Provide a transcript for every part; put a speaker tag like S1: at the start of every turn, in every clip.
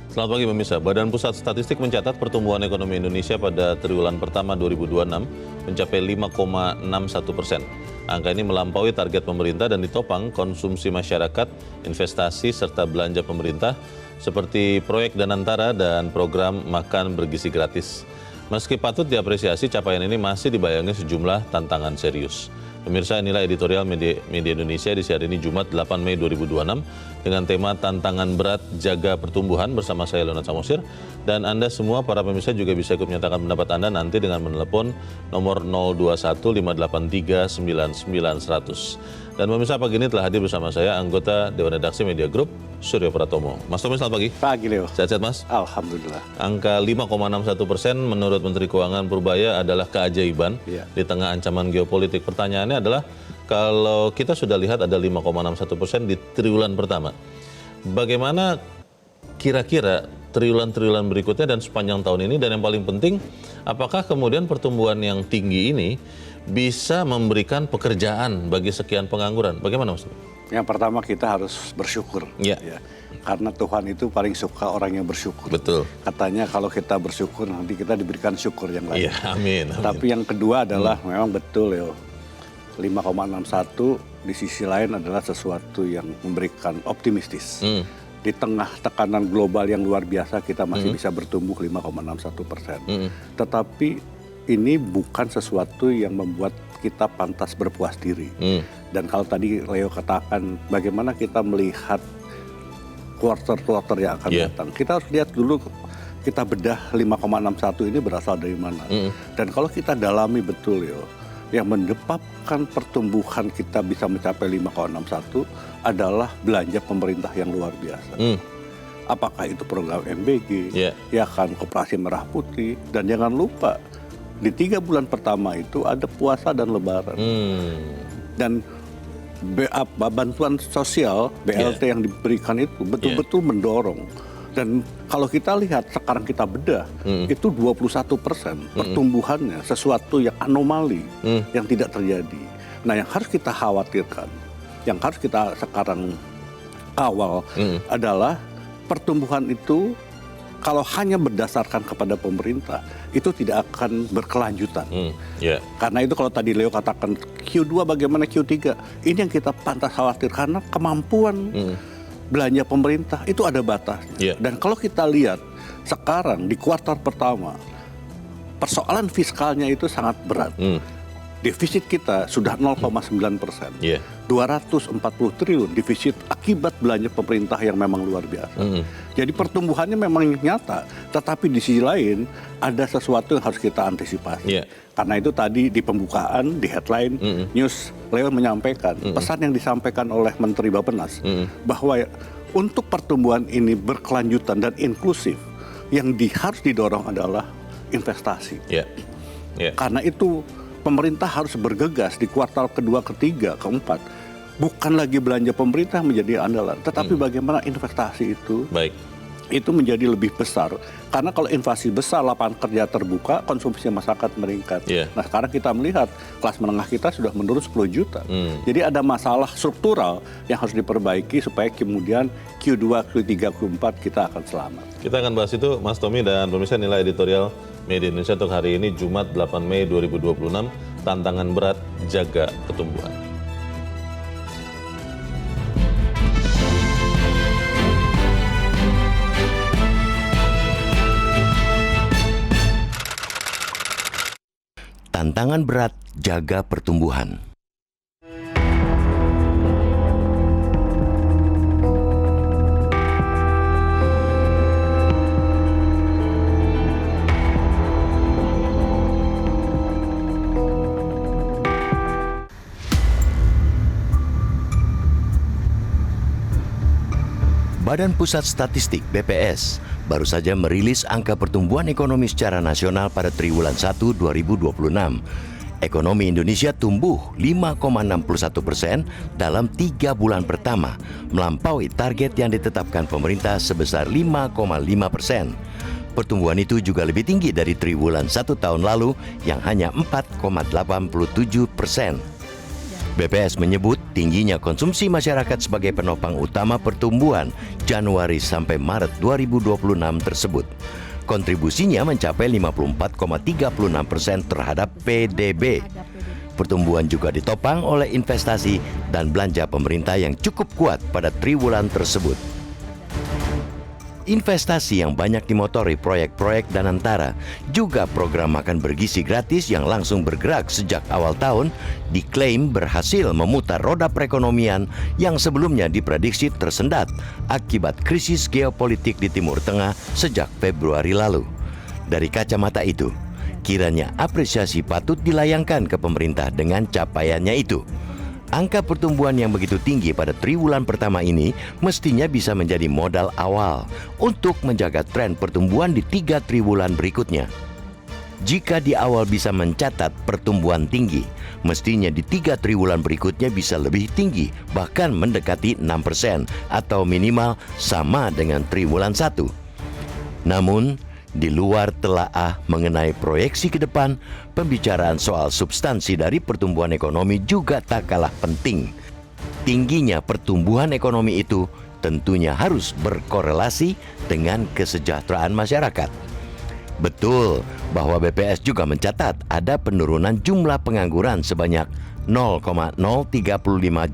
S1: Selamat pagi pemirsa. Badan Pusat Statistik mencatat pertumbuhan ekonomi Indonesia pada triwulan pertama 2026 mencapai 5,61%. Angka ini melampaui target pemerintah dan ditopang konsumsi masyarakat, investasi, serta belanja pemerintah seperti proyek Danantara dan program makan bergizi gratis. Meski patut diapresiasi, capaian ini masih dibayangi sejumlah tantangan serius. Pemirsa, inilah editorial Media Indonesia di hari ini Jumat 8 Mei 2026 dengan tema Tantangan Berat Jaga Pertumbuhan bersama saya Leonard Samosir. Dan Anda semua para pemirsa juga bisa ikut menyatakan pendapat Anda nanti dengan menelepon nomor 021-583-99-100. Dan pemirsa, pagi ini telah hadir bersama saya anggota Dewan Redaksi Media Group, Suryo Pratomo. Mas Tommy, selamat pagi.
S2: Pagi, Leo.
S1: Sehat-sehat, Mas?
S2: Alhamdulillah.
S1: Angka 5,61% menurut Menteri Keuangan Purbaya adalah keajaiban di tengah ancaman geopolitik. Pertanyaannya adalah, kalau kita sudah lihat ada 5,61% di triwulan pertama, bagaimana kira-kira triwulan-triwulan berikutnya dan sepanjang tahun ini? Dan yang paling penting, apakah kemudian pertumbuhan yang tinggi ini bisa memberikan pekerjaan bagi sekian pengangguran? Bagaimana, Mas?
S2: Yang pertama, kita harus bersyukur.
S1: Ya.
S2: Karena Tuhan itu paling suka orang yang bersyukur.
S1: Betul.
S2: Katanya kalau kita bersyukur, nanti kita diberikan syukur yang lain.
S1: Iya, amin.
S2: Tapi yang kedua adalah memang betul, Leo. 5,61 di sisi lain adalah sesuatu yang memberikan optimistis. Di tengah tekanan global yang luar biasa, kita masih bisa bertumbuh 5,61%. Tetapi ini bukan sesuatu yang membuat kita pantas berpuas diri. Dan kalau tadi Leo katakan bagaimana kita melihat quarter-quarter yang akan datang. Kita harus lihat dulu, kita bedah 5,61 ini berasal dari mana. Dan kalau kita dalami betul, Leo, yang menyebabkan pertumbuhan kita bisa mencapai 5,61 adalah belanja pemerintah yang luar biasa. Apakah itu program MBG, ya kan, Koperasi Merah Putih, dan jangan lupa di 3 bulan pertama itu ada puasa dan lebaran. Dan bantuan sosial BLT yang diberikan itu betul-betul mendorong. Dan kalau kita lihat sekarang kita bedah, itu 21% pertumbuhannya, sesuatu yang anomali yang tidak terjadi. Nah, yang harus kita khawatirkan, yang harus kita sekarang kawal adalah pertumbuhan itu kalau hanya berdasarkan kepada pemerintah, itu tidak akan berkelanjutan. Karena itu kalau tadi Leo katakan Q2 bagaimana Q3, ini yang kita pantas khawatir karena kemampuan belanja pemerintah itu ada batasnya. Dan kalau kita lihat sekarang di kuartal pertama, persoalan fiskalnya itu sangat berat. Defisit kita sudah 0,9%. 240 triliun defisit akibat belanja pemerintah yang memang luar biasa. Jadi pertumbuhannya memang nyata, tetapi di sisi lain ada sesuatu yang harus kita antisipasi. Karena itu tadi di pembukaan, di headline news, Leo menyampaikan pesan yang disampaikan oleh Menteri Bappenas bahwa untuk pertumbuhan ini berkelanjutan dan inklusif, yang harus didorong adalah investasi. Karena itu pemerintah harus bergegas di kuartal kedua, ketiga, keempat. Bukan lagi belanja pemerintah menjadi andalan, tetapi bagaimana investasi itu menjadi lebih besar. Karena kalau investasi besar, lapangan kerja terbuka, konsumsi masyarakat meningkat. Nah, sekarang kita melihat kelas menengah kita sudah menurun 10 juta. Jadi ada masalah struktural yang harus diperbaiki supaya kemudian Q2, Q3, Q4 kita akan selamat.
S1: Kita akan bahas itu, Mas Tommy, dan pemirsa, nilai editorial Media Indonesia untuk hari ini Jumat 8 Mei 2026, Tantangan Berat Jaga Pertumbuhan.
S3: Tantangan berat jaga pertumbuhan. Badan Pusat Statistik (BPS) baru saja merilis angka pertumbuhan ekonomi secara nasional pada triwulan 1 2026. Ekonomi Indonesia tumbuh 5,61% dalam 3 bulan pertama, melampaui target yang ditetapkan pemerintah sebesar 5,5%. Pertumbuhan itu juga lebih tinggi dari triwulan 1 tahun lalu yang hanya 4,87%. BPS menyebut tingginya konsumsi masyarakat sebagai penopang utama pertumbuhan Januari sampai Maret 2026 tersebut. Kontribusinya mencapai 54,36% terhadap PDB. Pertumbuhan juga ditopang oleh investasi dan belanja pemerintah yang cukup kuat pada triwulan tersebut. Investasi yang banyak dimotori proyek-proyek Danantara, juga program makan bergizi gratis yang langsung bergerak sejak awal tahun, diklaim berhasil memutar roda perekonomian yang sebelumnya diprediksi tersendat akibat krisis geopolitik di Timur Tengah sejak Februari lalu. Dari kacamata itu, kiranya apresiasi patut dilayangkan ke pemerintah dengan capaiannya itu. Angka pertumbuhan yang begitu tinggi pada triwulan pertama ini mestinya bisa menjadi modal awal untuk menjaga tren pertumbuhan di 3 triwulan berikutnya. Jika di awal bisa mencatat pertumbuhan tinggi, mestinya di 3 triwulan berikutnya bisa lebih tinggi, bahkan mendekati 6% atau minimal sama dengan triwulan 1. Namun, di luar telaah mengenai proyeksi ke depan, pembicaraan soal substansi dari pertumbuhan ekonomi juga tak kalah penting. Tingginya pertumbuhan ekonomi itu tentunya harus berkorelasi dengan kesejahteraan masyarakat. Betul bahwa BPS juga mencatat ada penurunan jumlah pengangguran sebanyak 0,035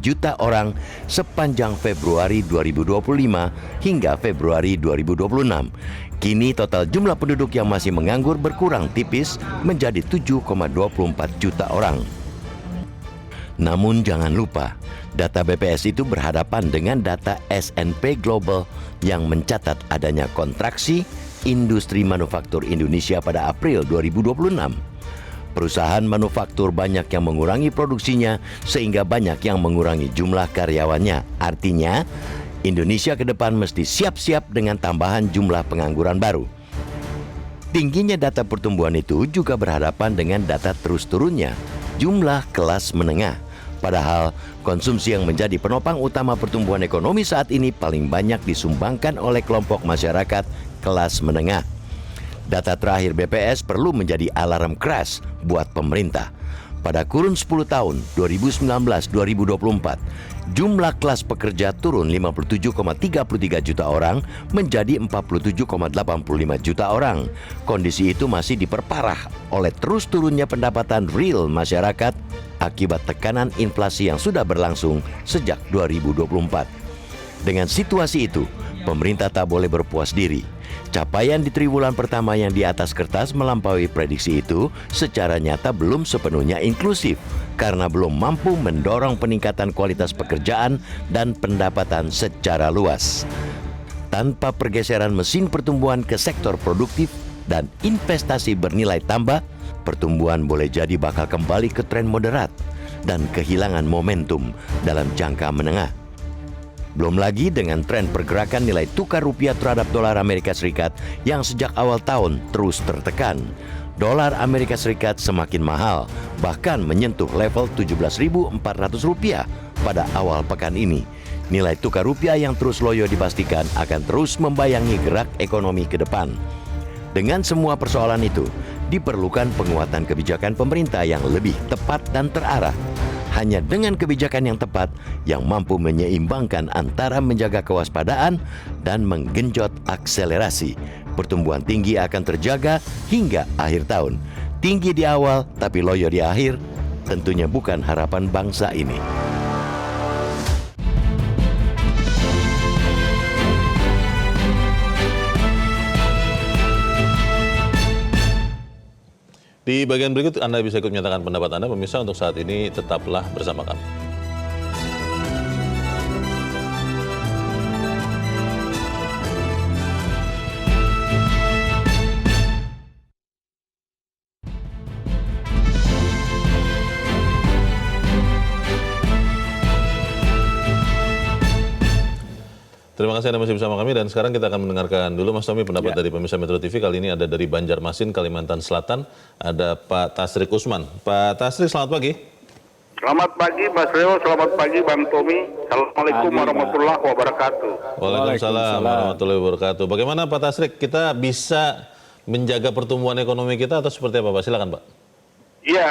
S3: juta orang sepanjang Februari 2025 hingga Februari 2026. Kini total jumlah penduduk yang masih menganggur berkurang tipis menjadi 7,24 juta orang. Namun jangan lupa, data BPS itu berhadapan dengan data S&P Global yang mencatat adanya kontraksi industri manufaktur Indonesia pada April 2026. Perusahaan manufaktur banyak yang mengurangi produksinya sehingga banyak yang mengurangi jumlah karyawannya. Artinya, Indonesia ke depan mesti siap-siap dengan tambahan jumlah pengangguran baru. Tingginya data pertumbuhan itu juga berhadapan dengan data terus turunnya jumlah kelas menengah. Padahal konsumsi yang menjadi penopang utama pertumbuhan ekonomi saat ini paling banyak disumbangkan oleh kelompok masyarakat kelas menengah. Data terakhir BPS perlu menjadi alarm keras buat pemerintah. Pada kurun 10 tahun 2019-2024, jumlah kelas pekerja turun 57,33 juta orang menjadi 47,85 juta orang. Kondisi itu masih diperparah oleh terus turunnya pendapatan real masyarakat akibat tekanan inflasi yang sudah berlangsung sejak 2024. Dengan situasi itu, pemerintah tak boleh berpuas diri. Capaian di triwulan pertama yang di atas kertas melampaui prediksi itu secara nyata belum sepenuhnya inklusif karena belum mampu mendorong peningkatan kualitas pekerjaan dan pendapatan secara luas. Tanpa pergeseran mesin pertumbuhan ke sektor produktif dan investasi bernilai tambah, pertumbuhan boleh jadi bakal kembali ke tren moderat dan kehilangan momentum dalam jangka menengah. Belum lagi dengan tren pergerakan nilai tukar rupiah terhadap dolar Amerika Serikat yang sejak awal tahun terus tertekan. Dolar Amerika Serikat semakin mahal, bahkan menyentuh level 17.400 rupiah pada awal pekan ini. Nilai tukar rupiah yang terus loyo dipastikan akan terus membayangi gerak ekonomi ke depan. Dengan semua persoalan itu, diperlukan penguatan kebijakan pemerintah yang lebih tepat dan terarah. Hanya dengan kebijakan yang tepat yang mampu menyeimbangkan antara menjaga kewaspadaan dan menggenjot akselerasi, pertumbuhan tinggi akan terjaga hingga akhir tahun. Tinggi di awal tapi loyo di akhir tentunya bukan harapan bangsa ini.
S1: Di bagian berikut Anda bisa ikut menyatakan pendapat Anda, pemirsa. Untuk saat ini tetaplah bersama kami. Terima kasih Anda masih bersama kami dan sekarang kita akan mendengarkan dulu Mas Tommy pendapat dari pemirsa Metro TV. Kali ini ada dari Banjarmasin, Kalimantan Selatan, ada Pak Tasrik Usman. Pak Tasrik, selamat pagi.
S4: Selamat pagi Mas Leo, selamat pagi Bang Tommy. Assalamualaikum warahmatullahi wabarakatuh.
S1: Waalaikumsalam warahmatullahi wabarakatuh. Bagaimana Pak Tasrik, kita bisa menjaga pertumbuhan ekonomi kita atau seperti apa Pak? Silakan Pak.
S4: Ya,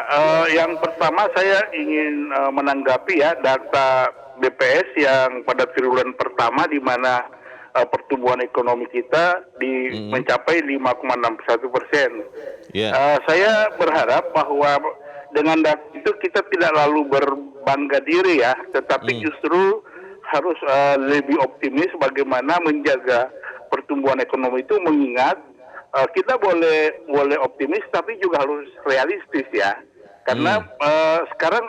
S4: yang pertama saya ingin menanggapi ya data BPS yang pada triwulan pertama di mana pertumbuhan ekonomi kita mencapai 5,61%.
S1: Ya.
S4: Saya berharap bahwa dengan data itu kita tidak lalu berbangga diri ya, tetapi justru harus lebih optimis bagaimana menjaga pertumbuhan ekonomi itu, mengingat kita boleh optimis tapi juga harus realistis ya, karena sekarang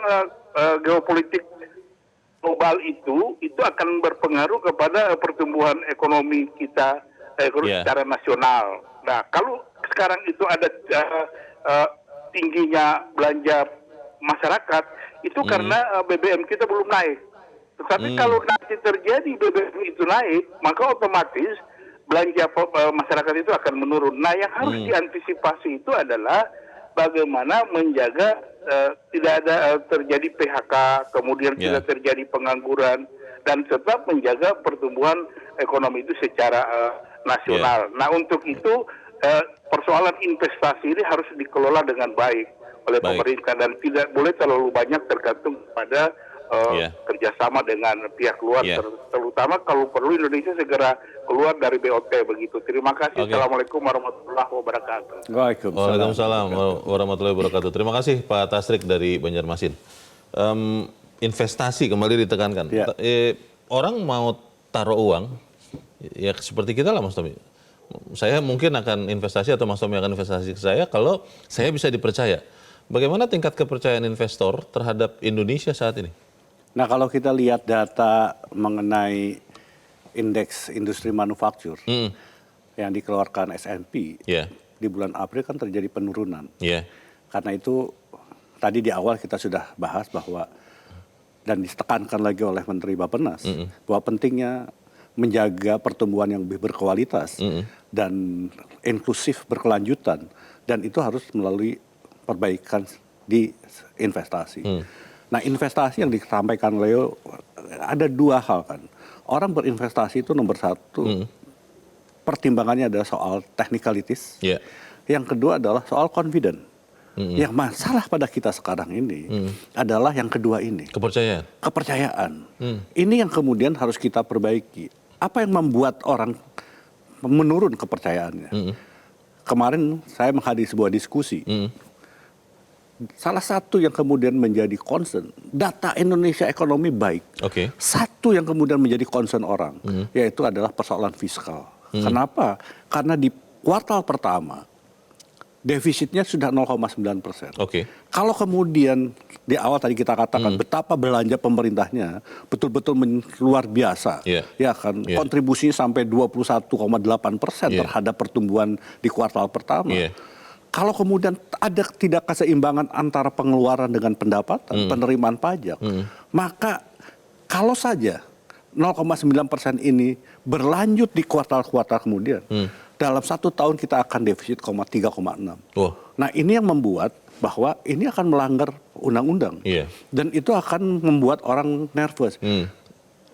S4: geopolitik global itu akan berpengaruh kepada pertumbuhan ekonomi kita secara nasional. Nah, kalau sekarang itu ada tingginya belanja masyarakat itu karena BBM kita belum naik. Tetapi kalau nanti terjadi BBM itu naik, maka otomatis belanja masyarakat itu akan menurun. Nah, yang harus diantisipasi itu adalah bagaimana menjaga tidak ada terjadi PHK, kemudian tidak terjadi pengangguran, dan tetap menjaga pertumbuhan ekonomi itu secara nasional. Nah, untuk itu persoalan investasi ini harus dikelola dengan baik oleh pemerintah dan tidak boleh terlalu banyak tergantung pada kerjasama dengan pihak luar, terutama kalau perlu Indonesia segera keluar dari BOT begitu. Terima kasih. Assalamualaikum warahmatullahi wabarakatuh.
S1: Waalaikumsalam warahmatullahi wabarakatuh. Terima kasih Pak Tasrik dari Banjarmasin. Investasi kembali ditekankan. Orang mau taruh uang, ya seperti kita lah Mas Tommy. Saya mungkin akan investasi atau Mas Tommy akan investasi ke saya kalau saya bisa dipercaya. Bagaimana tingkat kepercayaan investor terhadap Indonesia saat ini?
S2: Nah, kalau kita lihat data mengenai indeks industri manufaktur yang dikeluarkan S&P di bulan April kan terjadi penurunan. Karena itu tadi di awal kita sudah bahas bahwa dan ditekankan lagi oleh Menteri Bappenas bahwa pentingnya menjaga pertumbuhan yang lebih berkualitas dan inklusif berkelanjutan, dan itu harus melalui perbaikan di investasi. Nah, investasi yang disampaikan Leo ada dua hal kan. Orang berinvestasi itu nomor satu, pertimbangannya adalah soal technicalities. Yang kedua adalah soal confident. Yang masalah pada kita sekarang ini adalah yang kedua ini. Kepercayaan. Ini yang kemudian harus kita perbaiki. Apa yang membuat orang menurun kepercayaannya? Kemarin saya menghadiri sebuah diskusi. Salah satu yang kemudian menjadi concern, data Indonesia ekonomi baik. Satu yang kemudian menjadi concern orang, yaitu adalah persoalan fiskal. Kenapa? Karena di kuartal pertama, defisitnya sudah 0,9%. Kalau kemudian di awal tadi kita katakan betapa belanja pemerintahnya betul-betul luar biasa, ya kan, kontribusinya sampai 21,8% terhadap pertumbuhan di kuartal pertama. Kalau kemudian ada tidak keseimbangan antara pengeluaran dengan pendapatan, penerimaan pajak, maka kalau saja 0,9% ini berlanjut di kuartal-kuartal kemudian, dalam 1 tahun kita akan defisit 3,6. Nah, ini yang membuat bahwa ini akan melanggar undang-undang, dan itu akan membuat orang nervous.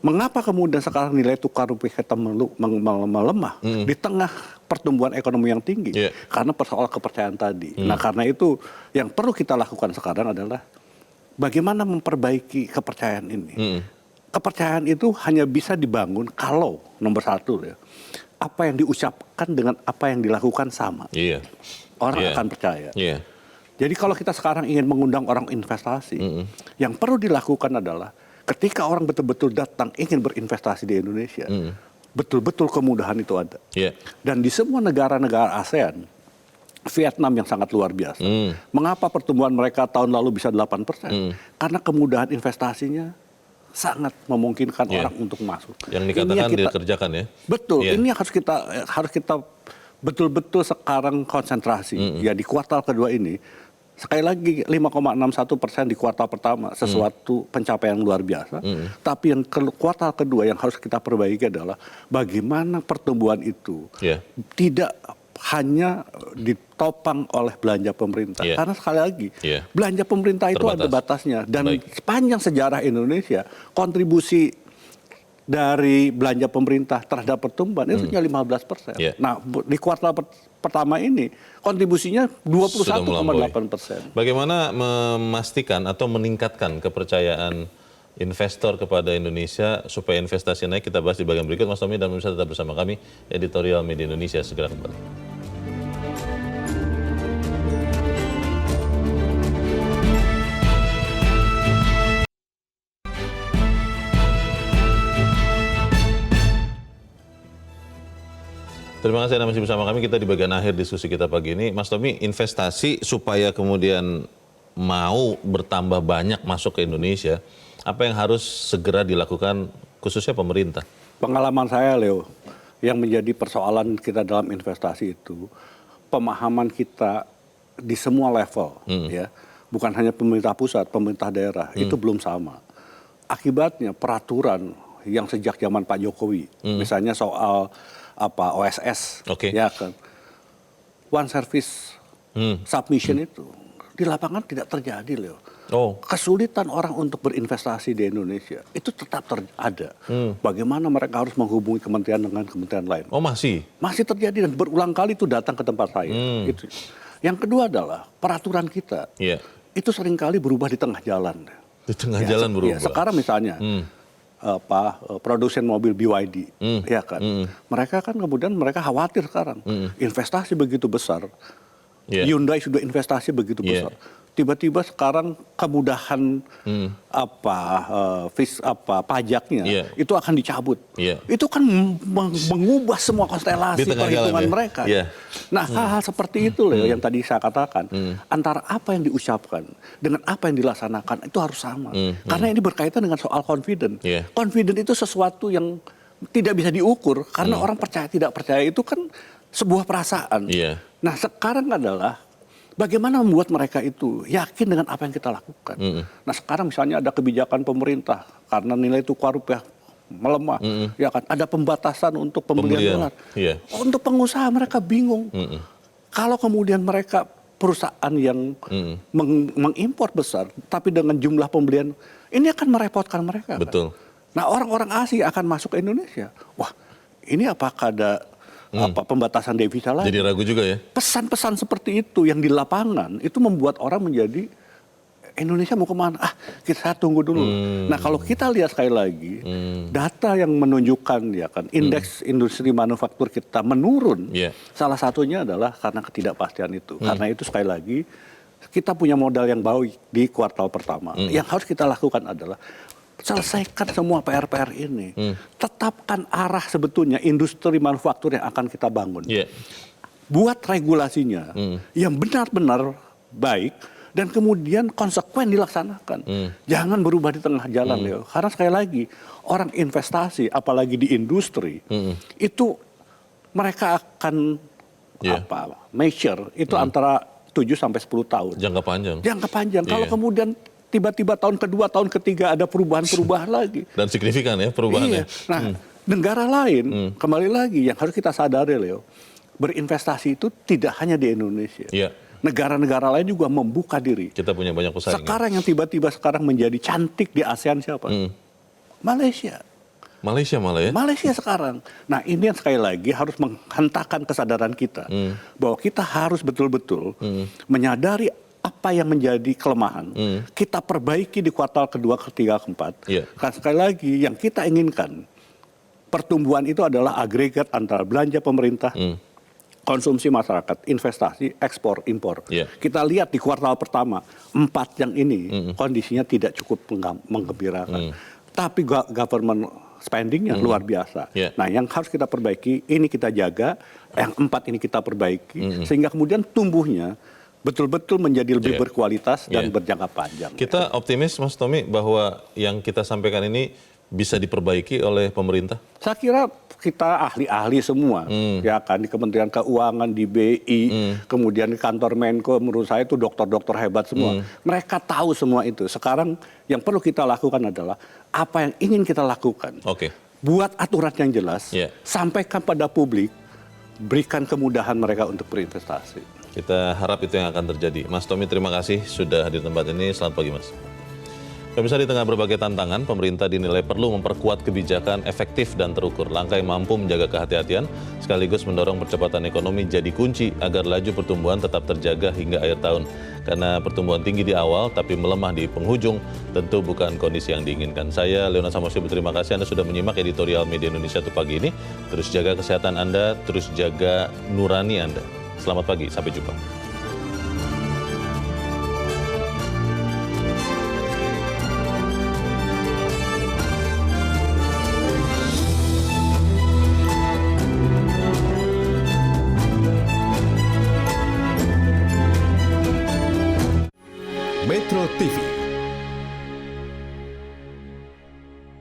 S2: Mengapa kemudian sekarang nilai tukar rupiah kita melemah di tengah pertumbuhan ekonomi yang tinggi? Karena persoalan kepercayaan tadi. Nah, karena itu yang perlu kita lakukan sekarang adalah bagaimana memperbaiki kepercayaan ini. Kepercayaan itu hanya bisa dibangun kalau nomor satu ya, apa yang diucapkan dengan apa yang dilakukan sama. Orang akan percaya. Jadi kalau kita sekarang ingin mengundang orang investasi, yang perlu dilakukan adalah ketika orang betul-betul datang ingin berinvestasi di Indonesia, betul-betul kemudahan itu ada. Dan di semua negara-negara ASEAN, Vietnam yang sangat luar biasa. Mengapa pertumbuhan mereka tahun lalu bisa 8%? Karena kemudahan investasinya sangat memungkinkan orang untuk masuk.
S1: Yang dikatakan dikerjakan ya.
S2: Betul, ini harus kita betul-betul sekarang konsentrasi. Ya, di kuartal kedua ini, sekali lagi 5,61% di kuartal pertama, sesuatu pencapaian luar biasa. Tapi yang kuartal kedua yang harus kita perbaiki adalah bagaimana pertumbuhan itu tidak hanya ditopang oleh belanja pemerintah. Karena sekali lagi, belanja pemerintah itu ada batasnya. Dan sepanjang sejarah Indonesia, kontribusi dari belanja pemerintah terhadap pertumbuhan itu hanya 15%.
S1: Yeah.
S2: Nah, di kuartal pertama ini kontribusinya 21,8%.
S1: Bagaimana memastikan atau meningkatkan kepercayaan investor kepada Indonesia supaya investasi naik? Kita bahas di bagian berikut, Mas Tommy, dan pemirsa tetap bersama kami, Editorial Media Indonesia segera kembali. Terima kasih Anda masih bersama kami. Kita di bagian akhir diskusi kita pagi ini. Mas Tommy, investasi supaya kemudian mau bertambah banyak masuk ke Indonesia, apa yang harus segera dilakukan khususnya pemerintah?
S2: Pengalaman saya, Leo, yang menjadi persoalan kita dalam investasi itu, pemahaman kita di semua level, ya, bukan hanya pemerintah pusat, pemerintah daerah, itu belum sama. Akibatnya peraturan yang sejak zaman Pak Jokowi, misalnya soal OSS, ya kan, one service submission itu di lapangan tidak terjadi, Leo. Kesulitan orang untuk berinvestasi di Indonesia itu tetap ada. Bagaimana mereka harus menghubungi kementerian dengan kementerian lain? Masih terjadi dan berulang kali itu datang ke tempat saya. Gitu. Yang kedua adalah peraturan kita itu seringkali berubah di tengah jalan.
S1: Di tengah jalan berubah.
S2: Sekarang misalnya produsen mobil BYD, ya kan, mereka kan kemudian mereka khawatir sekarang investasi begitu besar, Hyundai sudah investasi begitu besar, tiba-tiba sekarang kemudahan pajaknya itu akan dicabut, itu kan mengubah semua konstelasi perhitungan mereka. Nah, hal-hal seperti itu loh yang tadi saya katakan, antara apa yang diucapkan dengan apa yang dilaksanakan itu harus sama, karena ini berkaitan dengan soal confident. Confident itu sesuatu yang tidak bisa diukur karena orang percaya tidak percaya itu kan sebuah perasaan. Nah, sekarang adalah bagaimana membuat mereka itu yakin dengan apa yang kita lakukan. Nah, sekarang misalnya ada kebijakan pemerintah karena nilai tukar rupiah melemah, ya kan, ada pembatasan untuk pembelian dolar. Untuk pengusaha mereka bingung. Kalau kemudian mereka perusahaan yang mengimpor besar, tapi dengan jumlah pembelian ini akan merepotkan mereka.
S1: Betul.
S2: Kan? Nah, orang-orang Asia akan masuk ke Indonesia. Wah, ini apakah ada pembatasan devisa lagi?
S1: Jadi ragu juga ya.
S2: Pesan-pesan seperti itu yang di lapangan itu membuat orang menjadi Indonesia mau kemana? Kita tunggu dulu. Nah, kalau kita lihat sekali lagi data yang menunjukkan ya kan indeks industri manufaktur kita menurun. Salah satunya adalah karena ketidakpastian itu. Karena itu sekali lagi kita punya modal yang baik di kuartal pertama. Yang harus kita lakukan adalah selesaikan semua PR-PR ini. Tetapkan arah sebetulnya industri manufaktur yang akan kita bangun. Buat regulasinya yang benar-benar baik dan kemudian konsekuen dilaksanakan. Jangan berubah di tengah jalan, Leo. Karena sekali lagi, orang investasi apalagi di industri itu mereka akan measure itu antara 7 sampai 10 tahun.
S1: Jangka panjang.
S2: Jangka panjang. Kalau kemudian tiba-tiba tahun kedua, tahun ketiga ada perubahan-perubahan lagi.
S1: Dan signifikan ya perubahannya.
S2: Nah, negara lain, kembali lagi yang harus kita sadari, Leo, berinvestasi itu tidak hanya di Indonesia. Negara-negara lain juga membuka diri.
S1: Kita punya banyak pesaing.
S2: Sekarang yang tiba-tiba sekarang menjadi cantik di ASEAN siapa? Malaysia.
S1: Malaysia malah ya?
S2: Malaysia sekarang. Nah, ini yang sekali lagi harus menghentakkan kesadaran kita. Bahwa kita harus betul-betul menyadari apa yang menjadi kelemahan, kita perbaiki di kuartal kedua, ketiga, keempat. Karena sekali lagi yang kita inginkan, pertumbuhan itu adalah agregat antara belanja pemerintah, konsumsi masyarakat, investasi, ekspor, impor. Kita lihat di kuartal pertama, 4 yang ini kondisinya tidak cukup menggembirakan. Tapi government spendingnya luar biasa. Nah, yang harus kita perbaiki, ini kita jaga, yang 4 ini kita perbaiki, sehingga kemudian tumbuhnya betul-betul menjadi lebih berkualitas dan berjangka panjang.
S1: Kita optimis, Mas Tommy, bahwa yang kita sampaikan ini bisa diperbaiki oleh pemerintah?
S2: Saya kira kita ahli-ahli semua, ya kan, di Kementerian Keuangan, di BI, kemudian di kantor Menko, menurut saya itu dokter-dokter hebat semua. Mereka tahu semua itu. Sekarang yang perlu kita lakukan adalah apa yang ingin kita lakukan. Buat aturan yang jelas, sampaikan pada publik, berikan kemudahan mereka untuk berinvestasi.
S1: Kita harap itu yang akan terjadi. Mas Tommy, terima kasih sudah hadir di tempat ini. Selamat pagi, Mas. Pemirsa, di tengah berbagai tantangan, pemerintah dinilai perlu memperkuat kebijakan efektif dan terukur. Langkah yang mampu menjaga kehati-hatian, sekaligus mendorong percepatan ekonomi jadi kunci agar laju pertumbuhan tetap terjaga hingga akhir tahun. Karena pertumbuhan tinggi di awal, tapi melemah di penghujung, tentu bukan kondisi yang diinginkan. Saya, Leona Samosir, berterima kasih Anda sudah menyimak editorial Media Indonesia untuk pagi ini. Terus jaga kesehatan Anda, terus jaga nurani Anda. Selamat pagi, sampai jumpa.
S5: Metro TV